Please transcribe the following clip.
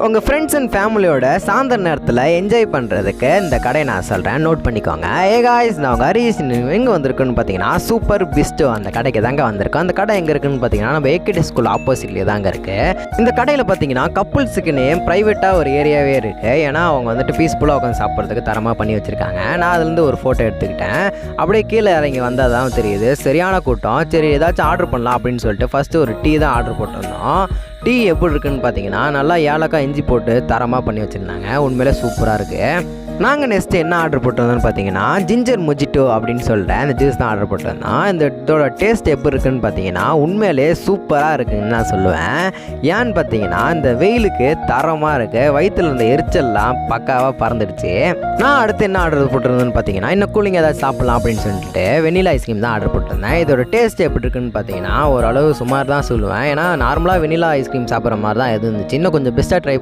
உங்கள் friends and ஃபேமிலியோட சாயந்தர நேரத்தில் என்ஜாய் பண்ணுறதுக்கு இந்த கடையை நான் சொல்கிறேன், நோட் பண்ணிக்கோங்க. காய்ஸ், நான் உங்கள் ஹரிஸ் எங்கே வந்திருக்குன்னு பார்த்தீங்கன்னா சூப்பர் பிஸ்டோ அந்த கடைக்கு தாங்க வந்திருக்கோம். அந்த கடை எங்கே இருக்குன்னு பார்த்தீங்கன்னா நம்ம ஏகேடி ஸ்கூல் ஆப்போசிட்லேயே தாங்க இருக்குது. இந்த கடையில் பார்த்தீங்கன்னா கப்புள்ஸுக்குன்னு ப்ரைவேட்டாக ஒரு ஏரியாவே இருக்குது. ஏன்னா அவங்க வந்துட்டு பீஸ்ஃபுல்லாக உட்காந்து சாப்பிட்றதுக்கு தரமாக பண்ணி வச்சுருக்காங்க. நான் அதுலேருந்து ஒரு ஃபோட்டோ எடுத்துக்கிட்டேன். அப்படியே கீழே இறங்கி வந்தால் தான் தெரியுது சரியான கூட்டம். சரி, ஏதாச்சும் ஆர்டர் பண்ணலாம் அப்படின்னு சொல்லிட்டு ஃபஸ்ட்டு ஒரு டீ தான் ஆர்டர் போட்டிருந்தோம். டீ எப்படி இருக்குன்னு பார்த்தீங்கன்னா நல்லா ஏலக்காய் இஞ்சி போட்டு தரமாக பண்ணி வச்சுருந்தாங்க. உண்மையிலே சூப்பராக இருக்குது. நாங்கள் நெக்ஸ்ட்டு என்ன ஆர்டர் போட்டிருந்தோம்னு பார்த்தீங்கன்னா ஜிஞ்சர் மொஜிட்டோ அப்படின்னு சொல்கிறேன் அந்த ஜூஸ் தான் ஆர்டர் போட்டிருந்தோம். இந்த இதோட டேஸ்ட் எப்படி இருக்குன்னு பார்த்தீங்கன்னா உண்மையிலே சூப்பராக இருக்குதுன்னு நான் சொல்லுவேன். ஏன்னு பார்த்தீங்கன்னா இந்த வெயிலுக்கு தரமாக இருக்குது. வயிற்றில் இருந்த எரிச்சல்லாம் பக்காவாக பறந்துடுச்சு. நான் அடுத்து என்ன ஆர்டர் போட்டிருந்தேன்னு பார்த்தீங்கன்னா இன்னும் கூலிங் ஏதாச்சும் சாப்பிட்லாம் அப்படின்னு சொல்லிட்டு வெனிலா ஐஸ்கிரீம் தான் ஆர்டர் போட்டிருந்தேன். இதோட டேஸ்ட் எப்படி இருக்குன்னு பார்த்தீங்கன்னா ஓரளவு சுமார் தான் சொல்லுவேன். ஏன்னா நார்மலாக வெனிலா ஐஸ்கிரீம் சாப்பிட்ற மாதிரி தான் எது இருந்துச்சு. இன்னும் கொஞ்சம் பெஸ்ட்டாக ட்ரை